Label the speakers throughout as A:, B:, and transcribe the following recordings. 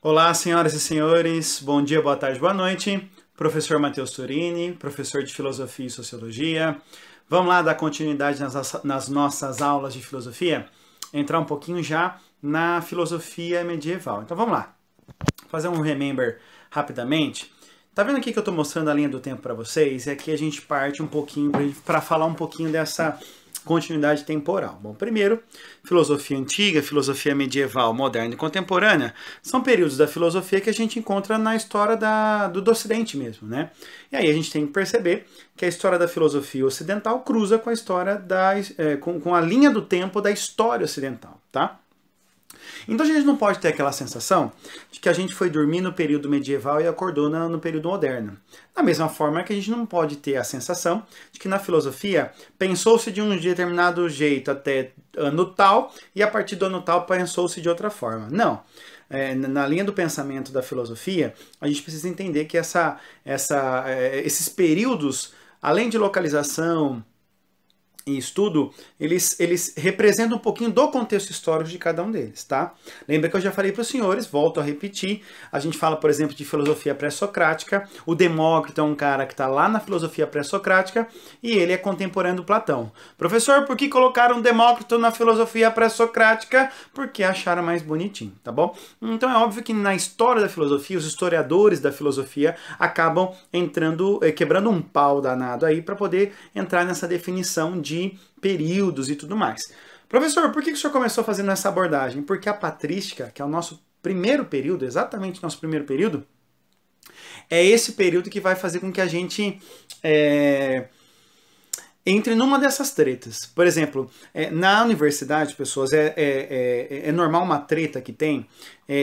A: Olá, senhoras e senhores, bom dia, boa tarde, boa noite. Professor Matheus Turini, professor de Filosofia e Sociologia. Vamos lá dar continuidade nas nossas aulas de filosofia? Entrar um pouquinho já na filosofia medieval. Então vamos lá, fazer um remember rapidamente. Tá vendo aqui que eu estou mostrando a linha do tempo para vocês? E aqui a gente parte um pouquinho para falar um pouquinho dessa continuidade temporal. Bom, primeiro, filosofia antiga, filosofia medieval, moderna e contemporânea são períodos da filosofia que a gente encontra na história do Ocidente mesmo, né? E aí a gente tem que perceber que a história da filosofia ocidental cruza com a história com a linha do tempo da história ocidental, tá? Então a gente não pode ter aquela sensação de que a gente foi dormir no período medieval e acordou no período moderno. Da mesma forma que a gente não pode ter a sensação de que na filosofia pensou-se de um determinado jeito até ano tal e a partir do ano tal pensou-se de outra forma. Não. Na linha do pensamento da filosofia, a gente precisa entender que esses períodos, além de localização e estudo, eles representam um pouquinho do contexto histórico de cada um deles, tá? Lembra que eu já falei para os senhores, volto a repetir, a gente fala, por exemplo, de filosofia pré-socrática, o Demócrito é um cara que está lá na filosofia pré-socrática e ele é contemporâneo do Platão. Professor, por que colocaram Demócrito na filosofia pré-socrática? Porque acharam mais bonitinho, tá bom? Então é óbvio que na história da filosofia, os historiadores da filosofia acabam quebrando um pau danado aí para poder entrar nessa definição de períodos e tudo mais. Professor, por que o senhor começou fazendo essa abordagem? Porque a patrística, que é o nosso primeiro período, exatamente nosso primeiro período, é esse período que vai fazer com que a gente entre numa dessas tretas. Por exemplo, na universidade, pessoas, é normal uma treta que tem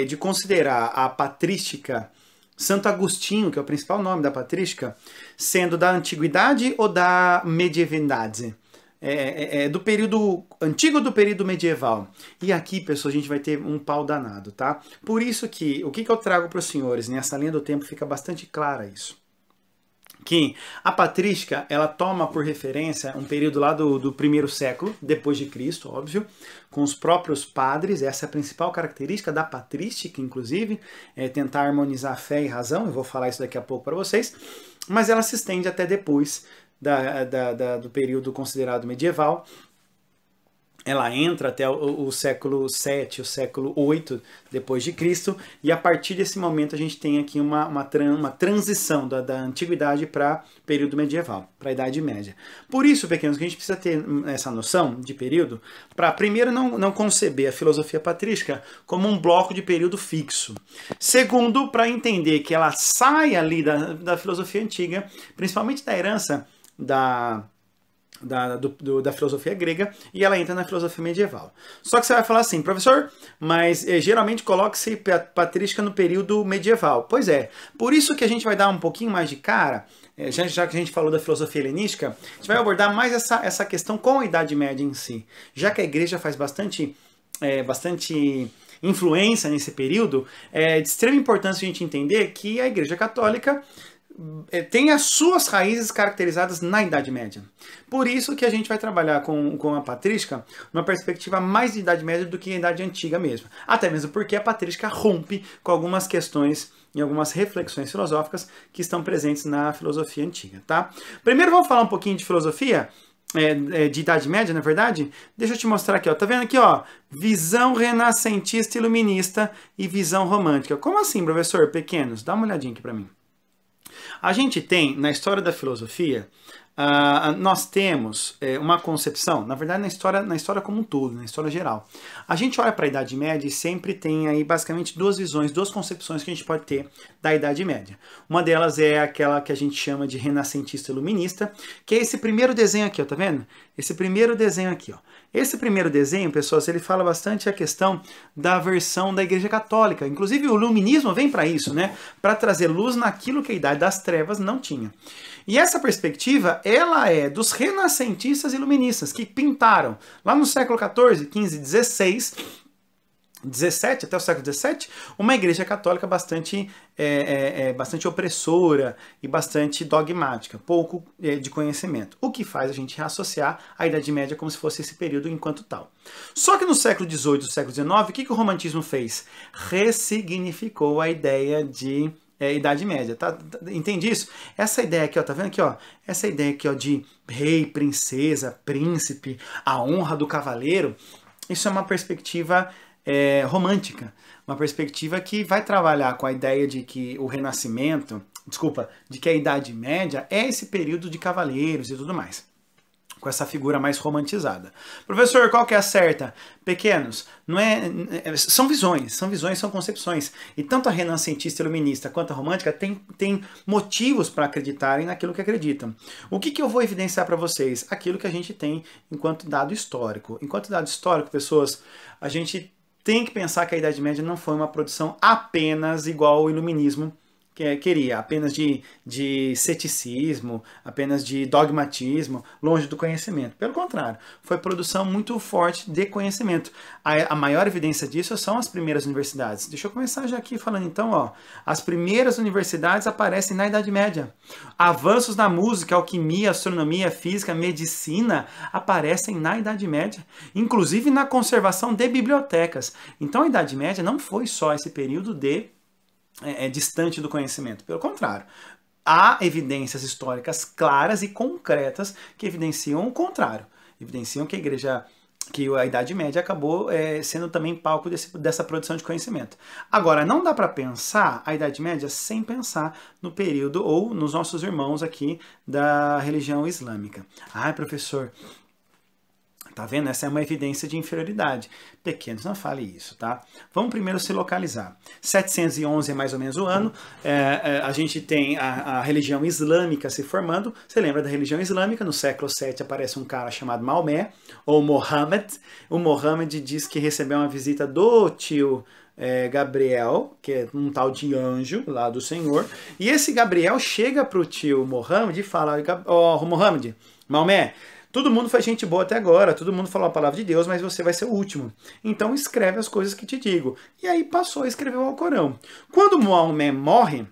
A: de considerar a patrística Santo Agostinho, que é o principal nome da patrística, sendo da antiguidade ou da medievidade. Do período antigo ou do período medieval. E aqui, pessoal, a gente vai ter um pau danado, tá? Por isso que, o que eu trago para os senhores, nessa linha do tempo fica bastante clara isso. Que a patrística, ela toma por referência um período lá do primeiro século, depois de Cristo, óbvio, com os próprios padres, essa é a principal característica da patrística, inclusive, é tentar harmonizar fé e razão, eu vou falar isso daqui a pouco para vocês, mas ela se estende até depois do período considerado medieval. Ela entra até o século VII, o século VIII depois de Cristo, e a partir desse momento a gente tem aqui uma transição da antiguidade para período medieval, para a Idade Média. Por isso, pequenos, que a gente precisa ter essa noção de período, para primeiro não conceber a filosofia patrística como um bloco de período fixo. Segundo, para entender que ela sai ali da filosofia antiga, principalmente da herança da filosofia grega, e ela entra na filosofia medieval. Só que você vai falar assim, professor, mas geralmente coloca-se patrística no período medieval. Pois é, por isso que a gente vai dar um pouquinho mais de cara, já que a gente falou da filosofia helenística, a gente vai abordar mais essa questão com a Idade Média em si. Já que a igreja faz bastante influência nesse período, é de extrema importância a gente entender que a Igreja Católica tem as suas raízes caracterizadas na Idade Média. Por isso que a gente vai trabalhar com a patrística numa perspectiva mais de Idade Média do que a Idade Antiga mesmo. Até mesmo porque a patrística rompe com algumas questões e algumas reflexões filosóficas que estão presentes na filosofia antiga, tá? Primeiro vamos falar um pouquinho de filosofia, de Idade Média, na verdade. Deixa eu te mostrar aqui, ó. Tá vendo aqui, ó? Visão renascentista iluminista e visão romântica. Como assim, professor? Pequenos, dá uma olhadinha aqui para mim. A gente tem, na história da filosofia, nós temos uma concepção, na verdade na história como um todo, na história geral. A gente olha para a Idade Média e sempre tem aí basicamente duas visões, duas concepções que a gente pode ter da Idade Média. Uma delas é aquela que a gente chama de renascentista iluminista, que é esse primeiro desenho aqui, ó, tá vendo? Esse primeiro desenho aqui, ó. Esse primeiro desenho, pessoas, ele fala bastante a questão da versão da Igreja Católica. Inclusive o iluminismo vem para isso, né? Para trazer luz naquilo que a Idade das Trevas não tinha. E essa perspectiva, ela é dos renascentistas iluministas, que pintaram lá no século XIV, XV, XVI, XVII até o século XVII, uma igreja católica bastante opressora e bastante dogmática, pouco de conhecimento, o que faz a gente associar a Idade Média como se fosse esse período enquanto tal. Só que no século XVIII e século XIX, o que o romantismo fez? Ressignificou a ideia de Idade Média, tá? Entende isso? Essa ideia aqui, ó, tá vendo aqui, ó? Essa ideia aqui, ó, de rei, princesa, príncipe, a honra do cavaleiro, isso é uma perspectiva romântica, uma perspectiva que vai trabalhar com a ideia de que o Renascimento, de que a Idade Média é esse período de cavaleiros e tudo mais, com essa figura mais romantizada. Professor, qual que é a certa? Pequenos, não são visões, são concepções. E tanto a renascentista iluminista quanto a romântica tem motivos para acreditarem naquilo que acreditam. O que eu vou evidenciar para vocês? Aquilo que a gente tem enquanto dado histórico. Enquanto dado histórico, pessoas, a gente tem que pensar que a Idade Média não foi uma produção apenas igual ao iluminismo queria, apenas de ceticismo, apenas de dogmatismo, longe do conhecimento. Pelo contrário, foi produção muito forte de conhecimento. A maior evidência disso são as primeiras universidades. Deixa eu começar já aqui falando então, ó, as primeiras universidades aparecem na Idade Média. Avanços na música, alquimia, astronomia, física, medicina aparecem na Idade Média, inclusive na conservação de bibliotecas. Então a Idade Média não foi só esse período distante do conhecimento. Pelo contrário, há evidências históricas claras e concretas que evidenciam o contrário. Evidenciam que a Idade Média acabou sendo também palco dessa produção de conhecimento. Agora, não dá para pensar a Idade Média sem pensar no período ou nos nossos irmãos aqui da religião islâmica. Ai, professor, tá vendo? Essa é uma evidência de inferioridade. Pequenos, não fale isso, tá? Vamos primeiro se localizar. 711 é mais ou menos o ano. A gente tem a religião islâmica se formando. Você lembra da religião islâmica? No século VII aparece um cara chamado Maomé, ou Mohammed. O Mohammed diz que recebeu uma visita do tio Gabriel, que é um tal de anjo lá do Senhor. E esse Gabriel chega para o tio Mohammed e fala: ó, Mohammed, Maomé, todo mundo foi gente boa até agora, todo mundo falou a palavra de Deus, mas você vai ser o último. Então escreve as coisas que te digo. E aí passou a escrever o Alcorão. Quando Maomé morre,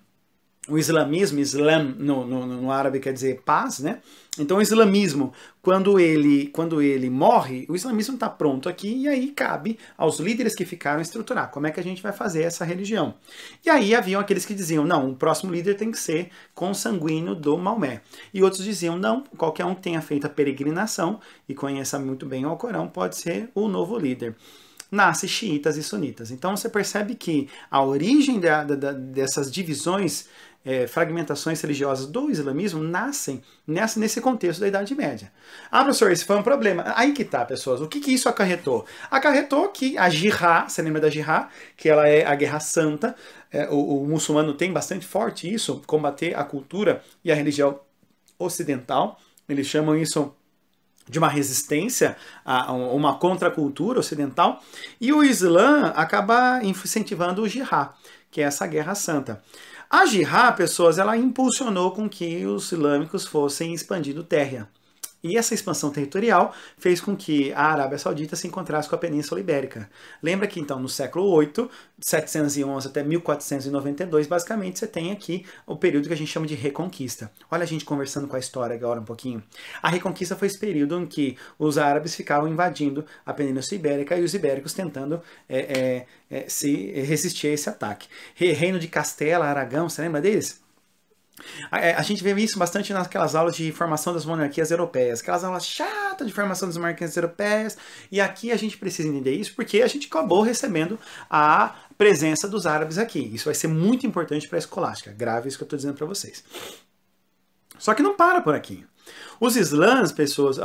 A: o islamismo, islam no árabe quer dizer paz, né? Então o islamismo, quando ele morre, o islamismo está pronto aqui e aí cabe aos líderes que ficaram estruturar como é que a gente vai fazer essa religião. E aí haviam aqueles que diziam, não, o próximo líder tem que ser consanguíneo do Maomé. E outros diziam, não, qualquer um que tenha feito a peregrinação e conheça muito bem o Alcorão pode ser o novo líder. Nasce xiitas e sunitas. Então você percebe que a origem dessas divisões, fragmentações religiosas do islamismo nascem nesse contexto da Idade Média. Ah, professor, esse foi um problema. Aí que tá, pessoas. O que isso acarretou? Acarretou que a jihad, você lembra da jihad? Que ela é a guerra santa. O muçulmano tem bastante forte isso, combater a cultura e a religião ocidental. Eles chamam isso de uma resistência a uma contracultura ocidental, e o Islã acaba incentivando o jihad, que é essa guerra santa. A jihad, pessoas, ela impulsionou com que os islâmicos fossem expandindo terra. E essa expansão territorial fez com que a Arábia Saudita se encontrasse com a Península Ibérica. Lembra que, então, no século VIII, 711 até 1492, basicamente, você tem aqui o período que a gente chama de Reconquista. Olha a gente conversando com a história agora um pouquinho. A Reconquista foi esse período em que os árabes ficavam invadindo a Península Ibérica e os ibéricos tentando se resistir a esse ataque. Reino de Castela, Aragão, você lembra deles? A gente vê isso bastante naquelas aulas de formação das monarquias europeias, aquelas aulas chatas de formação das monarquias europeias, e aqui a gente precisa entender isso porque a gente acabou recebendo a presença dos árabes aqui. Isso vai ser muito importante para a escolástica, grave isso que eu estou dizendo para vocês. Só que não para por aqui. Os islãs, pessoas,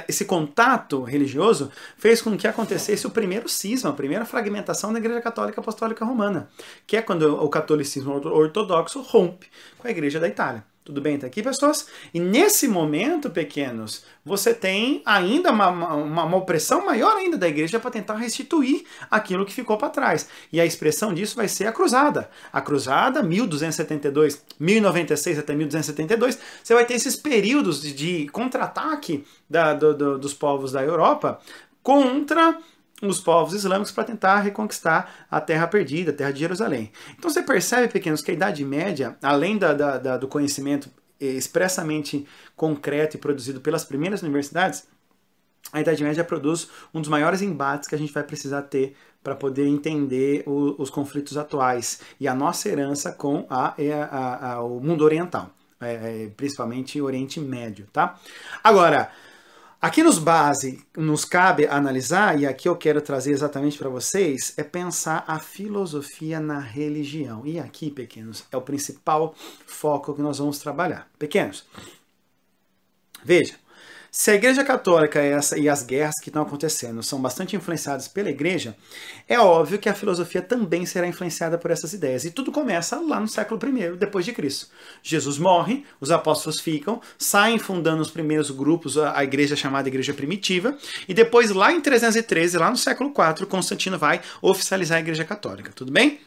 A: esse contato religioso fez com que acontecesse o primeiro cisma, a primeira fragmentação da Igreja Católica Apostólica Romana, que é quando o catolicismo ortodoxo rompe com a Igreja da Itália. Tudo bem até aqui, pessoas? E nesse momento, pequenos, você tem ainda uma opressão maior ainda da igreja para tentar restituir aquilo que ficou para trás. E a expressão disso vai ser a Cruzada. A Cruzada, 1272, 1096 até 1272, você vai ter esses períodos de contra-ataque dos povos da Europa contra os povos islâmicos para tentar reconquistar a terra perdida, a terra de Jerusalém. Então você percebe, pequenos, que a Idade Média, além do conhecimento expressamente concreto e produzido pelas primeiras universidades, a Idade Média produz um dos maiores embates que a gente vai precisar ter para poder entender os conflitos atuais e a nossa herança com o mundo oriental, principalmente o Oriente Médio, tá? Agora, aqui nos cabe analisar, e aqui eu quero trazer exatamente para vocês, é pensar a filosofia na religião. E aqui, pequenos, é o principal foco que nós vamos trabalhar. Pequenos, veja, se a Igreja Católica e as guerras que estão acontecendo são bastante influenciadas pela Igreja, é óbvio que a filosofia também será influenciada por essas ideias. E tudo começa lá no século I, depois de Cristo. Jesus morre, os apóstolos ficam, saem fundando os primeiros grupos, a igreja chamada Igreja Primitiva, e depois lá em 313, lá no século IV, Constantino vai oficializar a Igreja Católica. Tudo bem?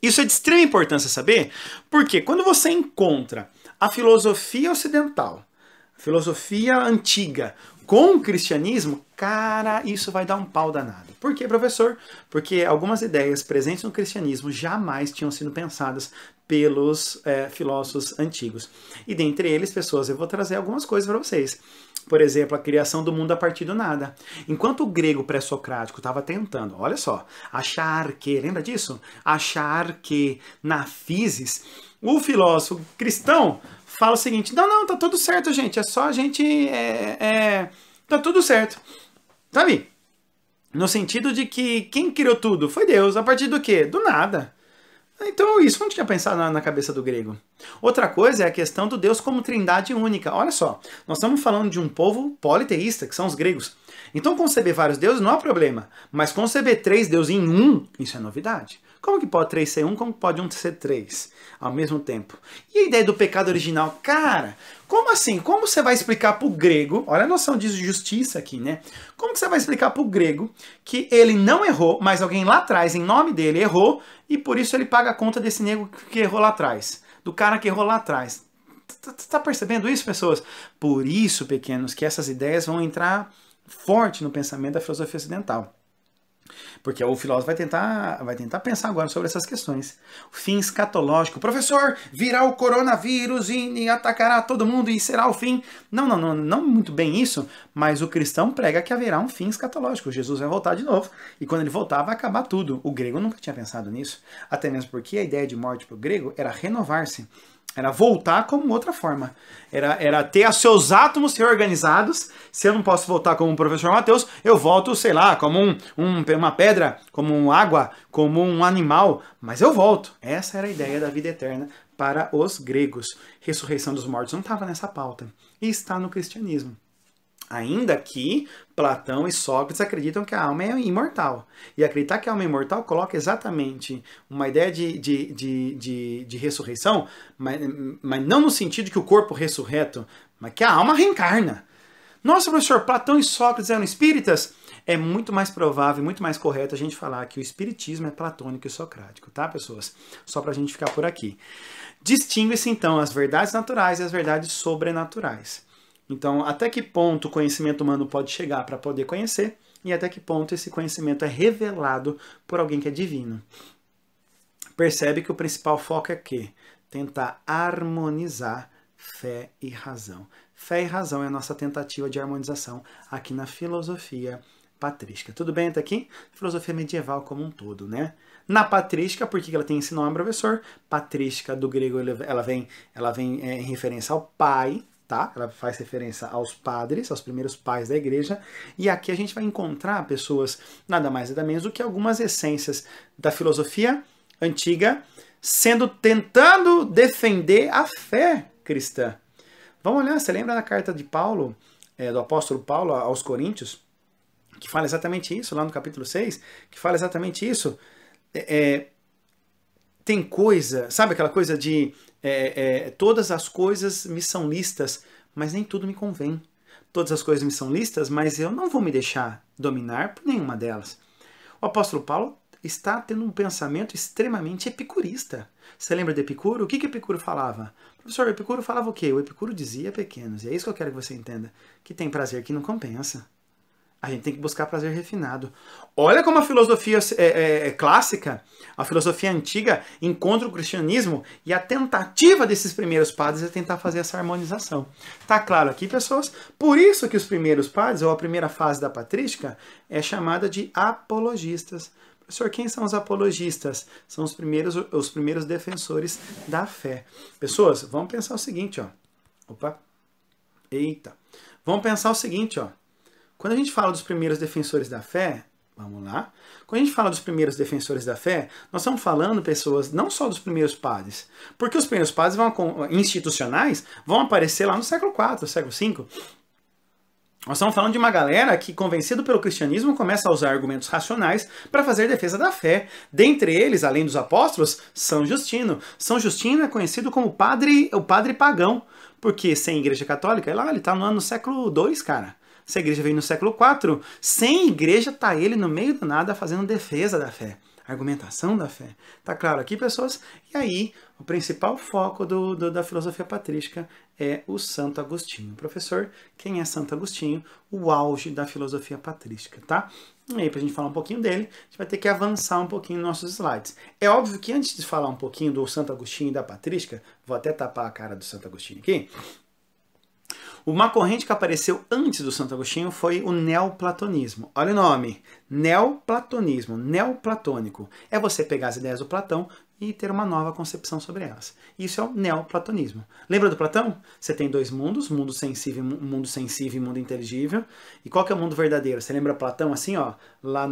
A: Isso é de extrema importância saber, porque quando você encontra a filosofia ocidental, filosofia antiga com o cristianismo, cara, isso vai dar um pau danado. Por quê, professor? Porque algumas ideias presentes no cristianismo jamais tinham sido pensadas pelos filósofos antigos. E dentre eles, pessoas, eu vou trazer algumas coisas para vocês. Por exemplo, a criação do mundo a partir do nada. Enquanto o grego pré-socrático estava tentando, olha só, achar que, lembra disso? Achar que na physis, o filósofo cristão fala o seguinte, não, tá tudo certo, gente, é só a gente, tá tudo certo, sabe? No sentido de que quem criou tudo foi Deus, a partir do quê? Do nada. Então isso não tinha pensado na cabeça do grego. Outra coisa é a questão do Deus como trindade única. Olha só, nós estamos falando de um povo politeísta, que são os gregos. Então conceber vários deuses não é problema, mas conceber 3 deuses em um, isso é novidade. Como que pode 3 ser 1, como pode 1 ser 3 ao mesmo tempo? E a ideia do pecado original? Cara, como assim? Como você vai explicar para o grego, olha a noção de justiça aqui, né? Como que você vai explicar para o grego que ele não errou, mas alguém lá atrás, em nome dele, errou, e por isso ele paga a conta desse nego que errou lá atrás, do cara que errou lá atrás? Tá percebendo isso, pessoas? Por isso, pequenos, que essas ideias vão entrar forte no pensamento da filosofia ocidental. Porque o filósofo vai tentar pensar agora sobre essas questões. O fim escatológico. Professor, virá o coronavírus e atacará todo mundo e será o fim. Não muito bem isso, mas o cristão prega que haverá um fim escatológico. Jesus vai voltar de novo e quando ele voltar vai acabar tudo. O grego nunca tinha pensado nisso, até mesmo porque a ideia de morte para o grego era renovar-se. Era voltar como outra forma. Era ter os seus átomos reorganizados. Se eu não posso voltar como o professor Mateus, eu volto, sei lá, como uma pedra, como água, como um animal. Mas eu volto. Essa era a ideia da vida eterna para os gregos. Ressurreição dos mortos não estava nessa pauta. E está no cristianismo. Ainda que Platão e Sócrates acreditam que a alma é imortal. E acreditar que a alma é imortal coloca exatamente uma ideia de ressurreição, mas não no sentido que o corpo ressurreto, mas que a alma reencarna. Nossa, professor, Platão e Sócrates eram espíritas? É muito mais provável, muito mais correto a gente falar que o espiritismo é platônico e socrático, tá, pessoas? Só pra gente ficar por aqui. Distingue-se, então, as verdades naturais e as verdades sobrenaturais. Então, até que ponto o conhecimento humano pode chegar para poder conhecer e até que ponto esse conhecimento é revelado por alguém que é divino. Percebe que o principal foco é o quê? Tentar harmonizar fé e razão. Fé e razão é a nossa tentativa de harmonização aqui na filosofia patrística. Tudo bem até aqui? Filosofia medieval como um todo, né? Na patrística, por que ela tem esse nome, professor? Patrística do grego, ela vem em referência ao pai, tá? Ela faz referência aos padres, aos primeiros pais da igreja, e aqui a gente vai encontrar pessoas, nada mais nada menos do que algumas essências da filosofia antiga, tentando defender a fé cristã. Vamos olhar, você lembra da carta de Paulo, do apóstolo Paulo aos Coríntios, que fala exatamente isso, lá no capítulo 6, que fala exatamente isso. Tem coisa, sabe aquela coisa de todas as coisas me são listas, mas nem tudo me convém. Todas as coisas me são listas, mas eu não vou me deixar dominar por nenhuma delas. O apóstolo Paulo está tendo um pensamento extremamente epicurista. Você lembra de Epicuro? O que Epicuro falava? Professor, Epicuro falava o quê? O Epicuro dizia, pequenos, e é isso que eu quero que você entenda, que tem prazer que não compensa. A gente tem que buscar prazer refinado. Olha como a filosofia clássica, a filosofia antiga, encontra o cristianismo e a tentativa desses primeiros padres é tentar fazer essa harmonização. Tá claro aqui, pessoas? Por isso que os primeiros padres, ou a primeira fase da patrística, é chamada de apologistas. Professor, quem são os apologistas? São os primeiros defensores da fé. Pessoas, vamos pensar o seguinte, ó. Opa. Eita. Vamos pensar o seguinte, ó. Quando a gente fala dos primeiros defensores da fé, vamos lá. Quando a gente fala dos primeiros defensores da fé, nós estamos falando, pessoas, não só dos primeiros padres. Porque os primeiros padres institucionais vão aparecer lá no século IV, século V. Nós estamos falando de uma galera que, convencido pelo cristianismo, começa a usar argumentos racionais para fazer defesa da fé. Dentre eles, além dos apóstolos, São Justino. São Justino é conhecido como o padre pagão, porque sem igreja católica, ele está no século II, cara. Se a igreja veio no século IV, sem igreja está ele no meio do nada fazendo defesa da fé, argumentação da fé. Tá claro aqui, pessoas? E aí, o principal foco da filosofia patrística é o Santo Agostinho. Professor, quem é Santo Agostinho? O auge da filosofia patrística, tá? E aí, para a gente falar um pouquinho dele, a gente vai ter que avançar um pouquinho nos nossos slides. É óbvio que antes de falar um pouquinho do Santo Agostinho e da patrística, vou até tapar a cara do Santo Agostinho aqui. Uma corrente que apareceu antes do Santo Agostinho foi o neoplatonismo. Olha o nome, neoplatonismo, neoplatônico. É você pegar as ideias do Platão e ter uma nova concepção sobre elas. Isso é o neoplatonismo. Lembra do Platão? Você tem dois mundos, mundo sensível e mundo inteligível. E qual que é o mundo verdadeiro? Você lembra Platão assim, ó, lá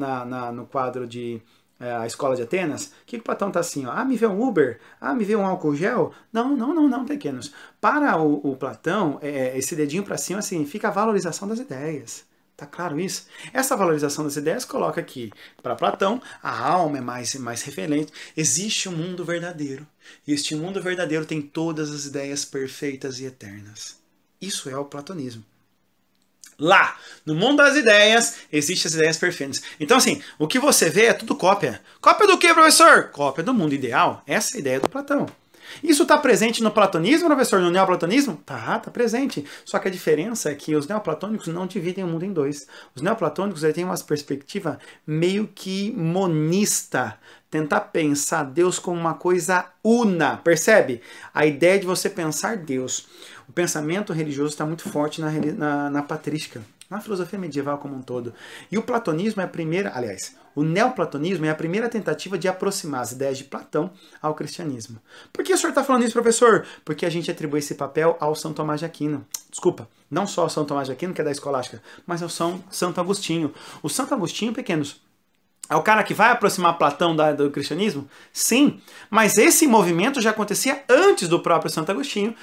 A: no quadro de a Escola de Atenas? O que o Platão tá assim, ó? Ah, me vê um Uber? Ah, me vê um álcool gel? Não, pequenos. Para o Platão, esse dedinho para cima significa a valorização das ideias. Tá claro isso? Essa valorização das ideias coloca que, para Platão, a alma é mais referente. Existe um mundo verdadeiro. E este mundo verdadeiro tem todas as ideias perfeitas e eternas. Isso é o platonismo. Lá, no mundo das ideias, existem as ideias perfeitas. Então, assim, o que você vê é tudo cópia. Cópia do quê, professor? Cópia do mundo ideal. Essa é a ideia do Platão. Isso está presente no platonismo, professor? No neoplatonismo? Tá presente. Só que a diferença é que os neoplatônicos não dividem o mundo em dois. Os neoplatônicos têm uma perspectiva meio que monista. Tentar pensar Deus como uma coisa una. Percebe? A ideia de você pensar Deus. O pensamento religioso está muito forte na patrística, na filosofia medieval como um todo. E o platonismo é a primeira, aliás, o neoplatonismo é a primeira tentativa de aproximar as ideias de Platão ao cristianismo. Por que o senhor está falando isso, professor? Porque a gente atribui esse papel ao São Tomás de Aquino. Desculpa, não só ao São Tomás de Aquino, que é da escolástica, mas ao Santo Agostinho. O Santo Agostinho, pequenos, é o cara que vai aproximar Platão do cristianismo? Sim, mas esse movimento já acontecia antes do próprio Santo Agostinho,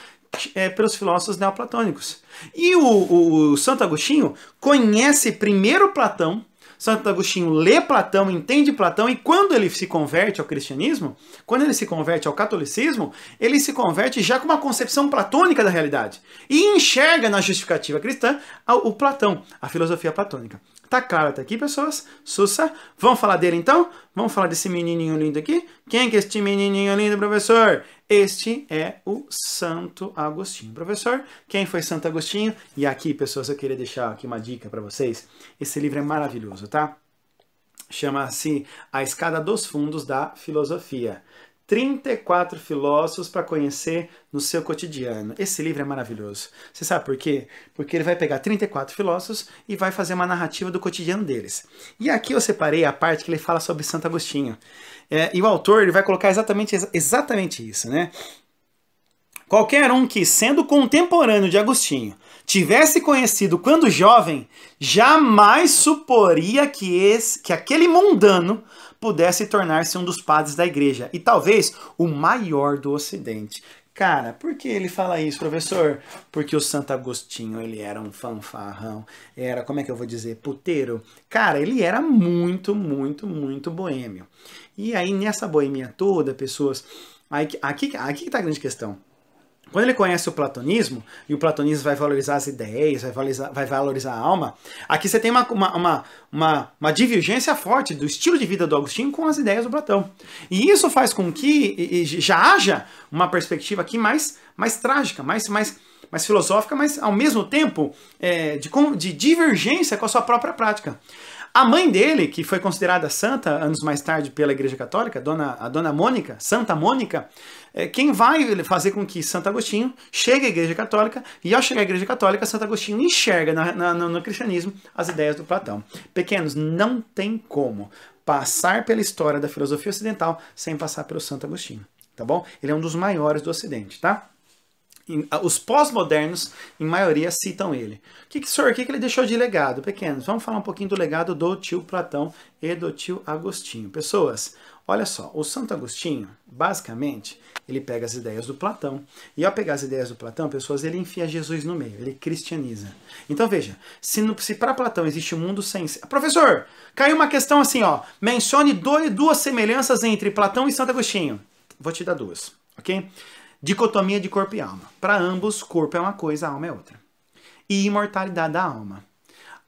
A: pelos filósofos neoplatônicos. E o Santo Agostinho conhece primeiro Platão, Santo Agostinho lê Platão, entende Platão, e quando ele se converte ao cristianismo, quando ele se converte ao catolicismo, ele se converte já com uma concepção platônica da realidade. E enxerga na justificativa cristã o Platão, a filosofia platônica. Tá claro até aqui, pessoas? Sussa. Vamos falar dele então? Vamos falar desse menininho lindo aqui? Quem que é este menininho lindo, professor? Este é o Santo Agostinho. Professor, quem foi Santo Agostinho? E aqui, pessoas, eu queria deixar aqui uma dica para vocês. Esse livro é maravilhoso, tá? Chama-se A Escada dos Fundos da Filosofia. 34 filósofos para conhecer no seu cotidiano. Esse livro é maravilhoso. Você sabe por quê? Porque ele vai pegar 34 filósofos e vai fazer uma narrativa do cotidiano deles. E aqui eu separei a parte que ele fala sobre Santo Agostinho. E o autor ele vai colocar exatamente isso, né? Qualquer um que, sendo contemporâneo de Agostinho, tivesse conhecido quando jovem, jamais suporia que aquele mundano pudesse tornar-se um dos padres da igreja, e talvez o maior do Ocidente. Cara, por que ele fala isso, professor? Porque o Santo Agostinho, ele era um fanfarrão, era, como é que eu vou dizer, puteiro. Cara, ele era muito boêmio. E aí, nessa boemia toda, pessoas, aqui que tá a grande questão. Quando ele conhece o platonismo, e o platonismo vai valorizar as ideias, vai valorizar a alma, aqui você tem uma divergência forte do estilo de vida do Agostinho com as ideias do Platão. E isso faz com que já haja uma perspectiva aqui mais trágica, mais mais filosófica, mas ao mesmo tempo de divergência com a sua própria prática. A mãe dele, que foi considerada santa anos mais tarde pela Igreja Católica, a Dona Mônica, Santa Mônica, quem vai fazer com que Santo Agostinho chegue à Igreja Católica, e ao chegar à Igreja Católica, Santo Agostinho enxerga no cristianismo as ideias do Platão. Pequenos, não tem como passar pela história da filosofia ocidental sem passar pelo Santo Agostinho, tá bom? Ele é um dos maiores do Ocidente, tá? Os pós-modernos, em maioria, citam ele. O que ele deixou de legado? Pequenos, vamos falar um pouquinho do legado do tio Platão e do tio Agostinho. Pessoas, olha só, o Santo Agostinho, basicamente, ele pega as ideias do Platão, e ao pegar as ideias do Platão, pessoas, ele enfia Jesus no meio, ele cristianiza. Então veja, se para Platão existe um mundo sem... Professor, caiu uma questão assim, ó, mencione duas semelhanças entre Platão e Santo Agostinho. Vou te dar duas, ok? Dicotomia de corpo e alma. Para ambos, corpo é uma coisa, alma é outra. E imortalidade da alma.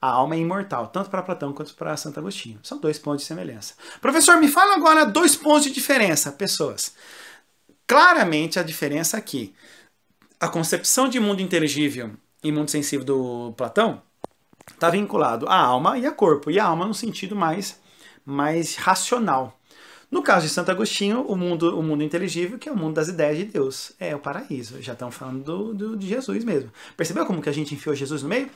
A: A alma é imortal, tanto para Platão quanto para Santo Agostinho. São 2 pontos de semelhança. Professor, me fala agora 2 pontos de diferença. Pessoas, claramente a diferença aqui. A concepção de mundo inteligível e mundo sensível do Platão está vinculado à alma e a corpo. E a alma no sentido mais racional. No caso de Santo Agostinho, o mundo inteligível, que é o mundo das ideias de Deus. É o paraíso. Já estamos falando de Jesus mesmo. Percebeu como que a gente enfiou Jesus no meio?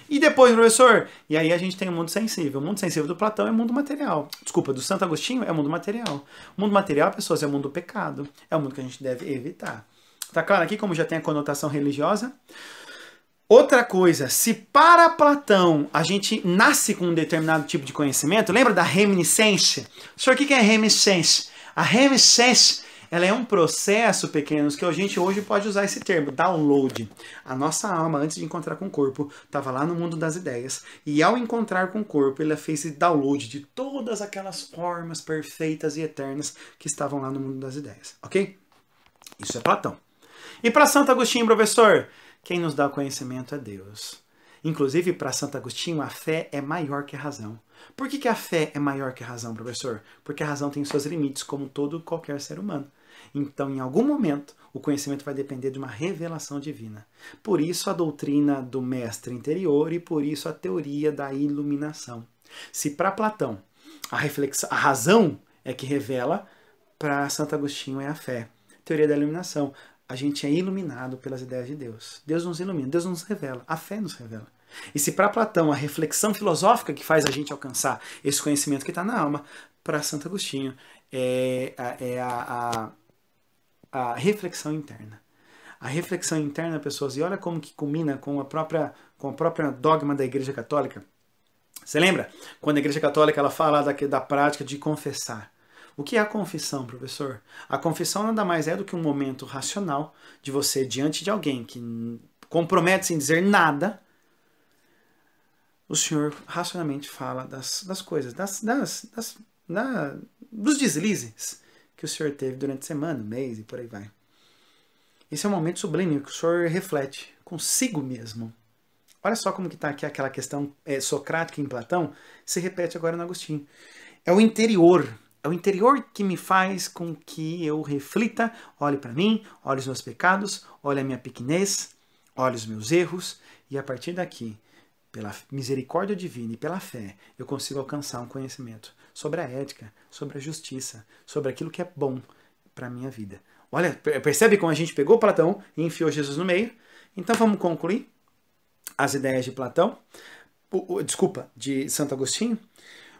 A: E depois, professor, e aí a gente tem o mundo sensível. O mundo sensível do Platão é o mundo material. Desculpa, do Santo Agostinho é o mundo material. O mundo material, pessoas, é o mundo do pecado. É o mundo que a gente deve evitar. Tá claro aqui como já tem a conotação religiosa? Outra coisa, se para Platão a gente nasce com um determinado tipo de conhecimento, lembra da reminiscência? Senhor, o que é reminiscência? A reminiscência, ela é um processo, pequenos, que a gente hoje pode usar esse termo, download. A nossa alma, antes de encontrar com o corpo, estava lá no mundo das ideias. E ao encontrar com o corpo, ela fez esse download de todas aquelas formas perfeitas e eternas que estavam lá no mundo das ideias. Ok? Isso é Platão. E para Santo Agostinho, professor? Quem nos dá o conhecimento é Deus. Inclusive, para Santo Agostinho, a fé é maior que a razão. Por que a fé é maior que a razão, professor? Porque a razão tem seus limites, como qualquer ser humano. Então, em algum momento, o conhecimento vai depender de uma revelação divina. Por isso, a doutrina do mestre interior e por isso a teoria da iluminação. Se para Platão a razão é que revela, para Santo Agostinho é a fé. Teoria da iluminação. A gente é iluminado pelas ideias de Deus. Deus nos ilumina, Deus nos revela, a fé nos revela. E se para Platão a reflexão filosófica que faz a gente alcançar esse conhecimento que está na alma, para Santo Agostinho é a reflexão interna. A reflexão interna, pessoas, e olha como que culmina com a própria dogma da Igreja Católica. Você lembra? Quando a Igreja Católica ela fala da prática de confessar. O que é a confissão, professor? A confissão nada mais é do que um momento racional de você, diante de alguém que compromete-se em dizer nada, o senhor racionalmente fala das coisas, dos deslizes que o senhor teve durante a semana, mês e por aí vai. Esse é um momento sublime que o senhor reflete consigo mesmo. Olha só como que está aqui aquela questão socrática em Platão, se repete agora no Agostinho. É o interior. É o interior que me faz com que eu reflita, olhe para mim, olhe os meus pecados, olhe a minha pequenez, olhe os meus erros, e a partir daqui, pela misericórdia divina e pela fé, eu consigo alcançar um conhecimento sobre a ética, sobre a justiça, sobre aquilo que é bom para a minha vida. Olha, percebe como a gente pegou Platão e enfiou Jesus no meio? Então vamos concluir as ideias de Platão, de Santo Agostinho.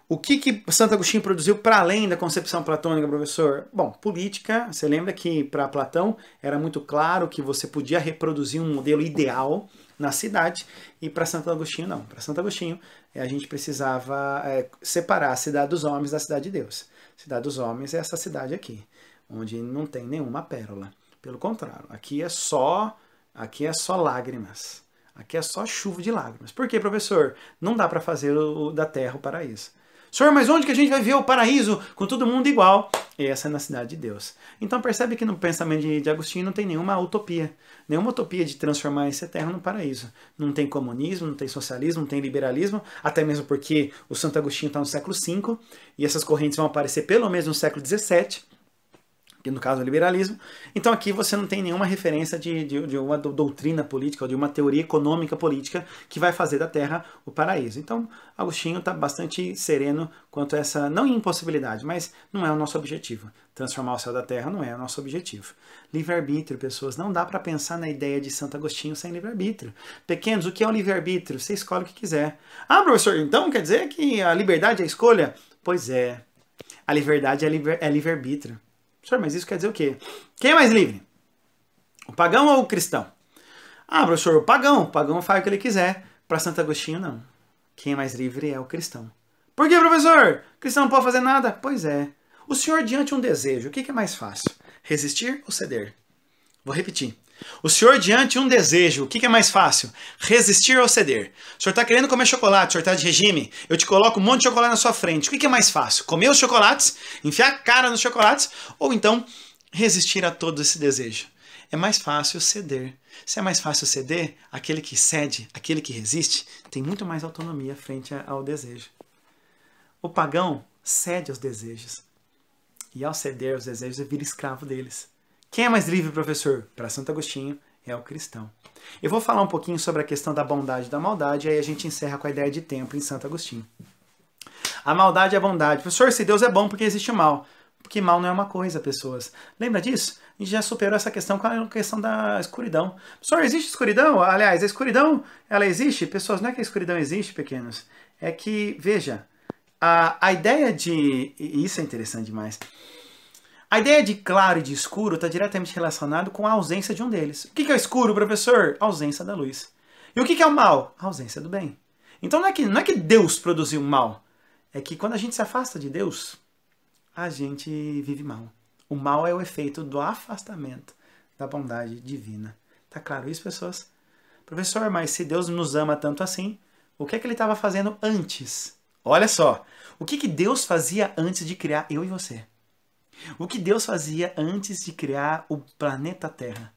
A: O que Santo Agostinho produziu para além da concepção platônica, professor? Bom, política, você lembra que para Platão era muito claro que você podia reproduzir um modelo ideal na cidade, e para Santo Agostinho não. Para Santo Agostinho a gente precisava separar a cidade dos homens da cidade de Deus. A cidade dos homens é essa cidade aqui, onde não tem nenhuma pérola. Pelo contrário, aqui é só lágrimas. Aqui é só chuva de lágrimas. Por quê, professor? Não dá para fazer da terra o paraíso. Senhor, mas onde que a gente vai ver o paraíso com todo mundo igual? Essa é na cidade de Deus. Então percebe que no pensamento de Agostinho não tem nenhuma utopia de transformar esse terra no paraíso. Não tem comunismo, não tem socialismo, não tem liberalismo, até mesmo porque o Santo Agostinho está no século V e essas correntes vão aparecer pelo menos no século XVII. e no caso o liberalismo. Então aqui você não tem nenhuma referência de uma doutrina política ou de uma teoria econômica política que vai fazer da Terra o paraíso. Então Agostinho está bastante sereno quanto a essa, não impossibilidade, mas não é o nosso objetivo. Transformar o céu da Terra não é o nosso objetivo. Livre-arbítrio, pessoas, não dá para pensar na ideia de Santo Agostinho sem livre-arbítrio. Pequenos, o que é o livre-arbítrio? Você escolhe o que quiser. Ah, professor, então quer dizer que a liberdade é a escolha? Pois é, a liberdade é livre-arbítrio. Professor, mas isso quer dizer o quê? Quem é mais livre? O pagão ou o cristão? Ah, professor, o pagão faz o que ele quiser. Para Santo Agostinho, não. Quem é mais livre é o cristão. Por que, professor? O cristão não pode fazer nada? Pois é. O senhor, diante de um desejo, o que é mais fácil? Resistir ou ceder? Vou repetir. O senhor, diante de um desejo, o que é mais fácil? Resistir ou ceder? O senhor está querendo comer chocolate, o senhor está de regime, eu te coloco um monte de chocolate na sua frente. O que é mais fácil? Comer os chocolates, enfiar a cara nos chocolates, ou então resistir a todo esse desejo? É mais fácil ceder. Se é mais fácil ceder, aquele que cede, aquele que resiste, tem muito mais autonomia frente ao desejo. O pagão cede aos desejos. E ao ceder aos desejos, ele vira escravo deles. Quem é mais livre, professor? Para Santo Agostinho, é o cristão. Eu vou falar um pouquinho sobre a questão da bondade e da maldade, e aí a gente encerra com a ideia de tempo em Santo Agostinho. A maldade e a bondade. Professor, se Deus é bom, porque existe o mal? Porque mal não é uma coisa, pessoas. Lembra disso? A gente já superou essa questão com a questão da escuridão. Professor, existe escuridão? Aliás, a escuridão, ela existe? Pessoas, não é que a escuridão existe, pequenos. É que, veja, a ideia de... E isso é interessante demais. A ideia de claro e de escuro está diretamente relacionado com a ausência de um deles. O que é o escuro, professor? A ausência da luz. E o que é o mal? A ausência do bem. Então não é que Deus produziu mal. É que quando a gente se afasta de Deus, a gente vive mal. O mal é o efeito do afastamento da bondade divina. Tá claro isso, pessoas? Professor, mas se Deus nos ama tanto assim, o que é que ele estava fazendo antes? Olha só, o que Deus fazia antes de criar eu e você? O que Deus fazia antes de criar o planeta Terra?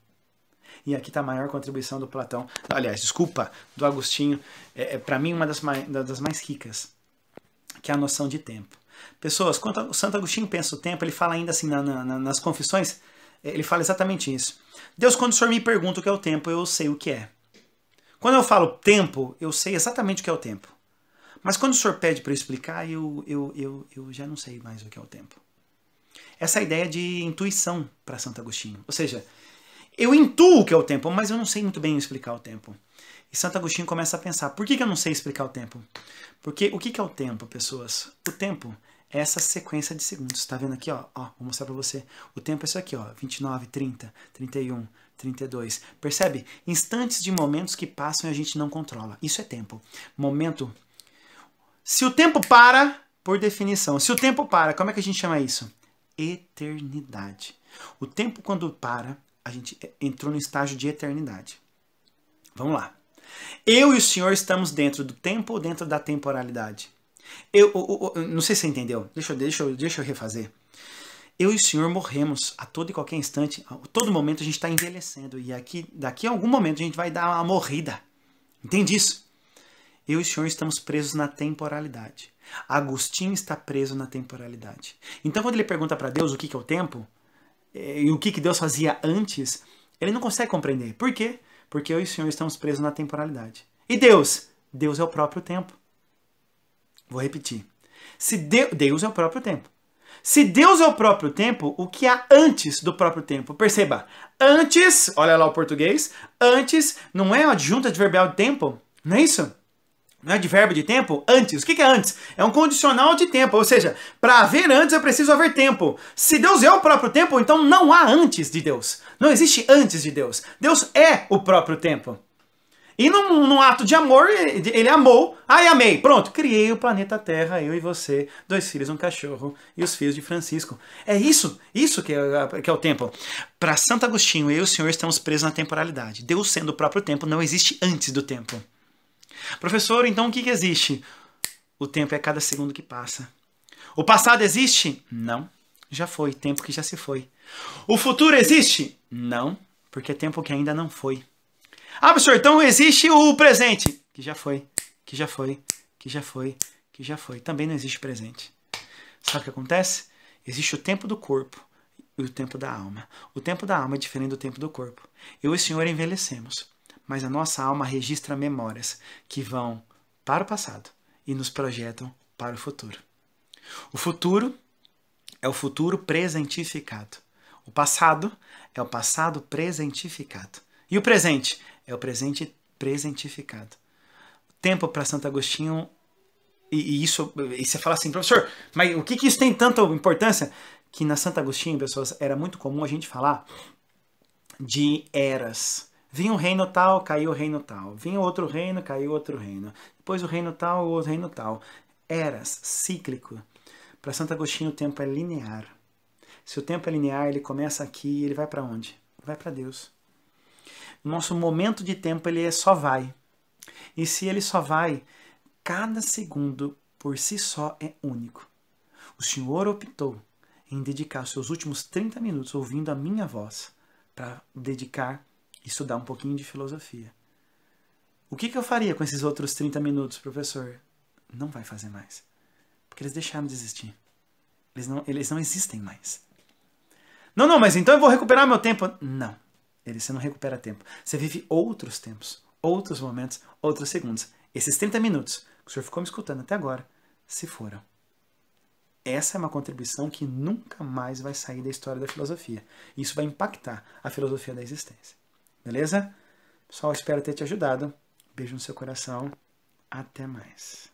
A: E aqui está a maior contribuição do Platão. Aliás, desculpa, do Agostinho. Para mim, uma das mais ricas, que é a noção de tempo. Pessoas, quando o Santo Agostinho pensa o tempo, ele fala ainda assim nas Confissões, ele fala exatamente isso. Deus, quando o Senhor me pergunta o que é o tempo, eu sei o que é. Quando eu falo tempo, eu sei exatamente o que é o tempo. Mas quando o Senhor pede para eu explicar, eu já não sei mais o que é o tempo. Essa é a ideia de intuição para Santo Agostinho. Ou seja, eu intuo o que é o tempo, mas eu não sei muito bem explicar o tempo. E Santo Agostinho começa a pensar, por que eu não sei explicar o tempo? Porque o que é o tempo, pessoas? O tempo é essa sequência de segundos. Está vendo aqui? Ó, vou mostrar para você. O tempo é isso aqui, ó, 29, 30, 31, 32. Percebe? Instantes de momentos que passam e a gente não controla. Isso é tempo. Momento. Se o tempo para, por definição, se o tempo para, como é que a gente chama isso? Eternidade. O tempo, quando para, a gente entrou no estágio de eternidade. Vamos lá. Eu e o Senhor estamos dentro do tempo ou dentro da temporalidade? Não sei se você entendeu. Deixa eu refazer. Eu e o Senhor morremos a todo e qualquer instante. A todo momento a gente está envelhecendo. E daqui a algum momento a gente vai dar uma morrida. Entende isso? Eu e o Senhor estamos presos na temporalidade. Agostinho está preso na temporalidade. Então, quando ele pergunta para Deus o que é o tempo, e o que Deus fazia antes, ele não consegue compreender. Por quê? Porque eu e o Senhor estamos presos na temporalidade. E Deus? Deus é o próprio tempo. Vou repetir. Deus é o próprio tempo. Se Deus é o próprio tempo, o que há antes do próprio tempo? Perceba, antes, olha lá o português, antes não é adjunto adverbial de tempo, não é isso? Não é advérbio de tempo? Antes. O que é antes? É um condicional de tempo. Ou seja, para haver antes é preciso haver tempo. Se Deus é o próprio tempo, então não há antes de Deus. Não existe antes de Deus. Deus é o próprio tempo. E num ato de amor, ele amou. Ai, amei. Pronto. Criei o planeta Terra, eu e você, 2 filhos, um cachorro e os filhos de Francisco. É isso que é o tempo. Para Santo Agostinho, eu e o Senhor estamos presos na temporalidade. Deus sendo o próprio tempo, não existe antes do tempo. Professor, então o que existe? O tempo é cada segundo que passa. O passado existe? Não. Já foi, tempo que já se foi. O futuro existe? Não, porque é tempo que ainda não foi. Ah, professor, então existe o presente? Que já foi, que já foi, que já foi, que já foi. Também não existe presente. Sabe o que acontece? Existe o tempo do corpo. e o tempo da alma. O tempo da alma é diferente do tempo do corpo. Eu e o Senhor envelhecemos, mas a nossa alma registra memórias que vão para o passado e nos projetam para o futuro. O futuro é o futuro presentificado. O passado é o passado presentificado. E o presente é o presente presentificado. O tempo para Santo Agostinho, e você fala assim, professor, mas o que isso tem tanta importância? Que na Santo Agostinho, pessoas, era muito comum a gente falar de eras. Vinha um reino tal, caiu o reino tal. Vinha outro reino, caiu outro reino. Depois o reino tal, o outro reino tal. Eras, cíclico. Para Santo Agostinho o tempo é linear. Se o tempo é linear, ele começa aqui e ele vai para onde? Vai para Deus. O nosso momento de tempo ele só vai. E se ele só vai, cada segundo por si só é único. O Senhor optou em dedicar os seus últimos 30 minutos ouvindo a minha voz para dedicar e estudar um pouquinho de filosofia. O que eu faria com esses outros 30 minutos, professor? Não vai fazer mais. Porque eles deixaram de existir. Eles não existem mais. Não, mas então eu vou recuperar meu tempo. Não. Você não recupera tempo. Você vive outros tempos, outros momentos, outros segundos. Esses 30 minutos que o senhor ficou me escutando até agora, se foram. Essa é uma contribuição que nunca mais vai sair da história da filosofia. Isso vai impactar a filosofia da existência. Beleza? Pessoal, espero ter te ajudado. Beijo no seu coração. Até mais.